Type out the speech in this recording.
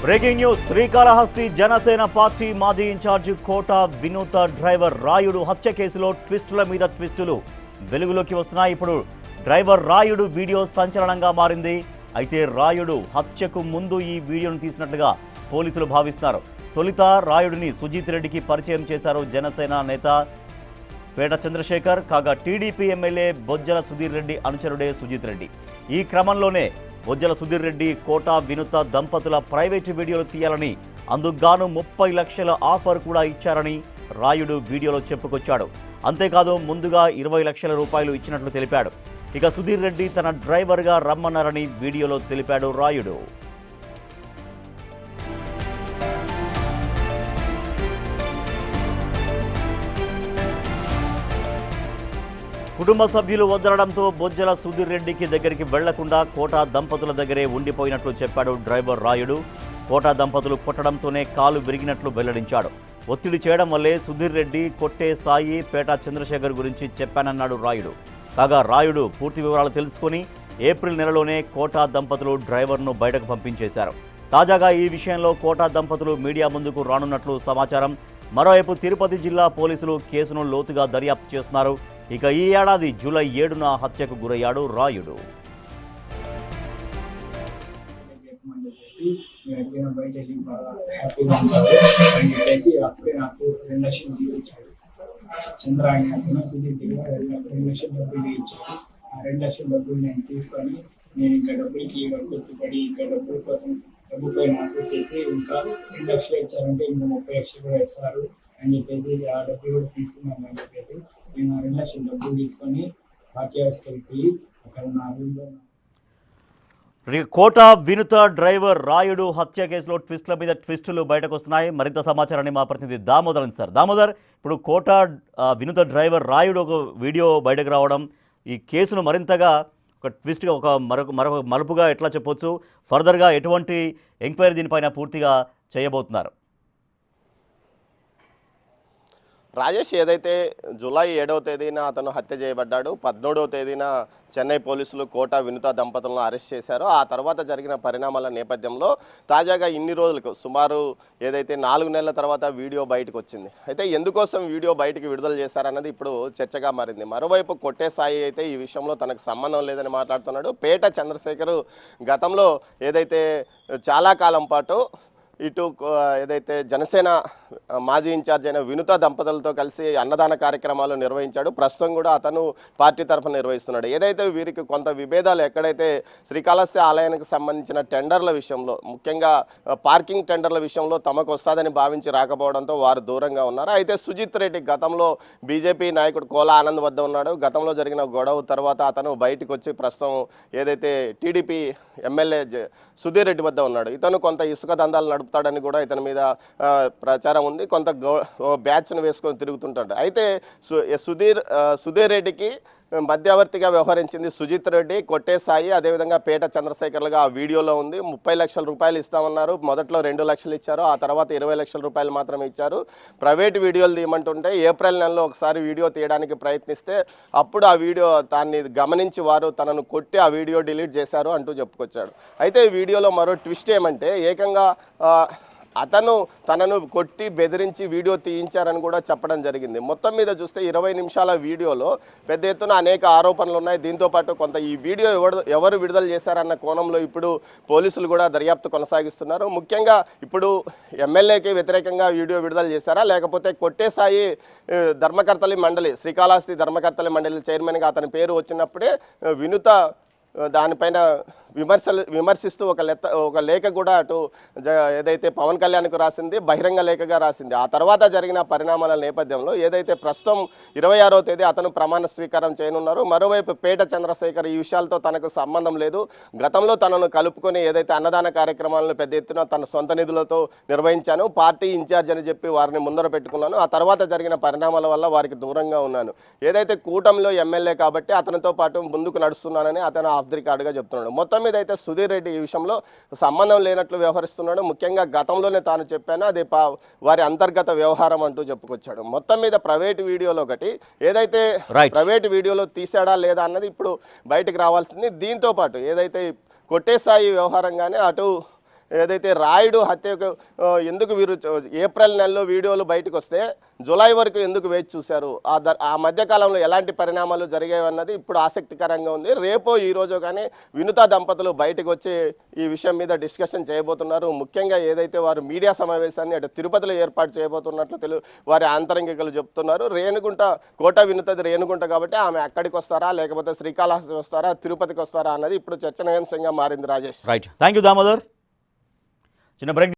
Breaking news Srikalahasti Janasena party మాజీ incharge కోట వినూత driver Rayudu హత్య కేసులో ట్విస్టుల మీద ట్విస్టులు వెలుగులోకి వస్తున్నాయి. ఇప్పుడు డ్రైవర్ రాయుడు వీడియో సంచలనంగా మారింది. అయితే రాయుడు హత్యకు ముందు ఈ వీడియోను తీసినట్లుగా పోలీసులు భావిస్తున్నారు. తొలుత రాయుడిని సుజిత్ రెడ్డికి పరిచయం చేశారు జనసేన నేత పేట చంద్రశేఖర్. కాగా టీడీపీ ఎమ్మెల్యే బొజ్జల సుధీర్ రెడ్డి అనుచరుడే సుజిత్ రెడ్డి. ఈ క్రమంలోనే బొజ్జల సుధీర్ రెడ్డి కోట వినూత దంపతుల ప్రైవేటు వీడియోలు తీయాలని అందుకుగాను 30 లక్షల ఆఫర్ కూడా ఇచ్చారని రాయుడు వీడియోలో చెప్పుకొచ్చాడు. అంతేకాదు ముందుగా 20 లక్షల రూపాయలు ఇచ్చినట్లు తెలిపాడు. ఇక సుధీర్ రెడ్డి తన డ్రైవర్గా రమ్మన్నారని వీడియోలో తెలిపాడు రాయుడు. కుటుంబ సభ్యులు వదలడంతో బొజ్జల సుధీర్ రెడ్డికి దగ్గరికి వెళ్లకుండా కోట దంపతుల దగ్గరే ఉండిపోయినట్లు చెప్పాడు డ్రైవర్ రాయుడు. కోట దంపతులు కొట్టడంతోనే కాలు విరిగినట్లు వెల్లడించాడు. ఒత్తిడి చేయడం వల్లే సుధీర్ రెడ్డి కొట్టే సాయి పేట చంద్రశేఖర్ గురించి చెప్పానన్నాడు రాయుడు. కాగా రాయుడు పూర్తి వివరాలు తెలుసుకుని ఏప్రిల్ నెలలోనే కోట దంపతులు డ్రైవర్ను బయటకు పంపించేశారు. తాజాగా ఈ విషయంలో కోట దంపతులు మీడియా ముందుకు రానున్నట్లు సమాచారం. మరోవైపు తిరుపతి జిల్లా పోలీసులు కేసును లోతుగా దర్యాప్తు చేస్తున్నారు. ఇక ఈ ఏడాది జూలై 7న హత్యకు గురయ్యాడు రాయుడు. చంద్ర అని అతను సుధీర్ దగ్గర 2 లక్షల డబ్బులు ఇచ్చాడు. ఆ 2 లక్షల డబ్బులు నేను తీసుకొని నేను ఇంకా డబ్బులకి గుర్తుపడి ఇంకా డబ్బుల కోసం డబ్బుపై ఆశ చేసి ఇంకా 2 లక్షలు ఇచ్చారంటే ఇంకా 30 లక్షలు కూడా ఇస్తారు అని చెప్పేసి ఆ డబ్బులు కూడా తీసుకున్నాను అని చెప్పేసి నేను ఆ 2 లక్షల డబ్బులు తీసుకొని పార్టీ హౌస్కి వెళ్ళి అక్కడ నా రూమ్లో కోట వినూత డ్రైవర్ రాయుడు హత్య కేసులో ట్విస్టుల మీద ట్విస్టులు బయటకు వస్తున్నాయి. మరింత సమాచారాన్ని మా ప్రతినిధి దామోదర్ సార్. దామోదర్, ఇప్పుడు కోట వినూత డ్రైవర్ రాయుడు ఒక వీడియో బయటకు రావడం ఈ కేసును మరింతగా ఒక ట్విస్ట్గా మరొక మలుపుగా ఎట్లా చెప్పొచ్చు? ఫర్దర్గా ఎటువంటి ఎంక్వైరీ దీనిపైన పూర్తిగా చేయబోతున్నారు? రాజేష్, ఏదైతే జూలై 7వ తేదీన అతను హత్య చేయబడ్డాడు, 17వ తేదీన చెన్నై పోలీసులు కోట వినూత దంపతులను అరెస్ట్ చేశారో ఆ తర్వాత జరిగిన పరిణామాల నేపథ్యంలో తాజాగా ఇన్ని రోజులకు సుమారు ఏదైతే 4 నెలల తర్వాత వీడియో బయటకు వచ్చింది. అయితే ఎందుకోసం వీడియో బయటికి విడుదల చేశారన్నది ఇప్పుడు చర్చగా మారింది. మరోవైపు కొట్టే సాయి అయితే ఈ విషయంలో తనకు సంబంధం లేదని మాట్లాడుతున్నాడు. పేట చంద్రశేఖర్ గతంలో ఏదైతే చాలా కాలం పాటు ఇటు ఏదైతే జనసేన మాజీ ఇన్ఛార్జ్ అయిన వినూత దంపతులతో కలిసి అన్నదాన కార్యక్రమాలు నిర్వహించాడు. ప్రస్తుతం కూడా అతను పార్టీ తరఫున నిర్వహిస్తున్నాడు. ఏదైతే వీరికి కొంత విభేదాలు ఎక్కడైతే శ్రీకాళహస్తి ఆలయానికి సంబంధించిన టెండర్ల విషయంలో, ముఖ్యంగా పార్కింగ్ టెండర్ల విషయంలో తమకు వస్తుందని భావించి రాకపోవడంతో వారు దూరంగా ఉన్నారు. అయితే సుజిత్ రెడ్డి గతంలో బీజేపీ నాయకుడు కోలా ఆనంద్ వద్ద ఉన్నాడు. గతంలో జరిగిన గొడవ తర్వాత అతను బయటకు వచ్చి ప్రస్తుతం ఏదైతే టీడీపీ ఎమ్మెల్యే సుధీర్ రెడ్డి వద్ద ఉన్నాడు. ఇతను కొంత ఇసుక దందాలు నడుపుతాడని కూడా ఇతని మీద ప్రచారం ఉంది. కొంత బ్యాచ్ను వేసుకొని తిరుగుతుంటాడు. అయితే సుధీర్ రెడ్డికి మధ్యవర్తిగా వ్యవహరించింది సుజిత్ రెడ్డి, కొట్టే సాయి, అదేవిధంగా పేట చంద్రశేఖర్లుగా ఆ వీడియోలో ఉంది. 30 లక్షల రూపాయలు ఇస్తామన్నారు. మొదట్లో 2 లక్షలు ఇచ్చారు. ఆ తర్వాత 20 లక్షల రూపాయలు మాత్రమే ఇచ్చారు. ప్రైవేట్ వీడియోలు తీయమంటుంటే ఏప్రిల్ నెలలో ఒకసారి వీడియో తీయడానికి ప్రయత్నిస్తే అప్పుడు ఆ వీడియో దాన్ని గమనించి వారు తనను కొట్టి ఆ వీడియో డిలీట్ చేశారు అంటూ చెప్పుకొచ్చాడు. అయితే ఈ వీడియోలో మరో ట్విస్ట్ ఏమంటే ఏకంగా అతను తనను కొట్టి బెదిరించి వీడియో తీయించారని కూడా చెప్పడం జరిగింది. మొత్తం మీద చూస్తే 20 నిమిషాల వీడియోలో పెద్ద ఎత్తున అనేక ఆరోపణలు ఉన్నాయి. దీంతోపాటు కొంత ఈ వీడియో ఎవరు విడుదల చేశారన్న కోణంలో ఇప్పుడు పోలీసులు కూడా దర్యాప్తు కొనసాగిస్తున్నారు. ముఖ్యంగా ఇప్పుడు ఎమ్మెల్యేకి వ్యతిరేకంగా వీడియో విడుదల చేశారా, లేకపోతే కొట్టే సాయి ధర్మకర్తలి మండలి, శ్రీకాళహస్తి ధర్మకర్తలి మండలి చైర్మన్గా అతని పేరు వచ్చినప్పుడే వినూత దానిపైన విమర్శిస్తూ ఒక లేఖ కూడా అటు ఏదైతే పవన్ కళ్యాణ్కు రాసింది, బహిరంగ లేఖగా రాసింది. ఆ తర్వాత జరిగిన పరిణామాల నేపథ్యంలో ఏదైతే ప్రస్తుతం 26వ తేదీ అతను ప్రమాణ స్వీకారం చేయనున్నారు. మరోవైపు పేట చంద్రశేఖర్ ఈ విషయాలతో తనకు సంబంధం లేదు, గతంలో తనను కలుపుకొని ఏదైతే అన్నదాన కార్యక్రమాలను పెద్ద ఎత్తున తన సొంత నిధులతో నిర్వహించాను, పార్టీ ఇన్ఛార్జ్ అని చెప్పి వారిని ముందర పెట్టుకున్నాను, ఆ తర్వాత జరిగిన పరిణామాల వల్ల వారికి దూరంగా ఉన్నాను, ఏదైతే కూటమిలో ఎమ్మెల్యే కాబట్టి అతనితో పాటు ముందుకు నడుస్తున్నానని అతను ఆఫ్ ది రికార్డుగా చెప్తున్నాడు. మొత్తం మీద అయితే సుధీర్ రెడ్డి ఈ విషయంలో సంబంధం లేనట్లు వ్యవహరిస్తున్నాడు. ముఖ్యంగా గతంలోనే తాను చెప్పాను అది వారి అంతర్గత వ్యవహారం అంటూ చెప్పుకొచ్చాడు. మొత్తం మీద ప్రైవేట్ వీడియోలో ఒకటి ఏదైతే ప్రైవేట్ వీడియోలో తీసాడా లేదా అన్నది ఇప్పుడు బయటకు రావాల్సింది. దీంతో పాటు ఏదైతే కొట్టే సాయి వ్యవహారంగానే అటు ఏదైతే రాయుడు హత్యకు ఎందుకు వీరు ఏప్రిల్ నెలలో వీడియోలు బయటకు వస్తే జూలై వరకు ఎందుకు వేచి చూశారు, ఆ మధ్యకాలంలో ఎలాంటి పరిణామాలు జరిగాయన్నది ఇప్పుడు ఆసక్తికరంగా ఉంది. రేపో ఈ రోజు కానీ వినుత దంపతులు బయటకు వచ్చి ఈ విషయం మీద డిస్కషన్ చేయబోతున్నారు. ముఖ్యంగా ఏదైతే వారు మీడియా సమావేశాన్ని అటు తిరుపతిలో ఏర్పాటు చేయబోతున్నట్లు వారి ఆంతరంగికలు చెప్తున్నారు. రేణుగుంట కోట వినుతది రేణుగుంట కాబట్టి ఆమె అక్కడికి వస్తారా లేకపోతే శ్రీకాళహస్తి వస్తారా తిరుపతికి వస్తారా అన్నది ఇప్పుడు చర్చనీయాంశంగా మారింది. Rajesh. Right, thank you Damodar. చిన్న బ్రేక్.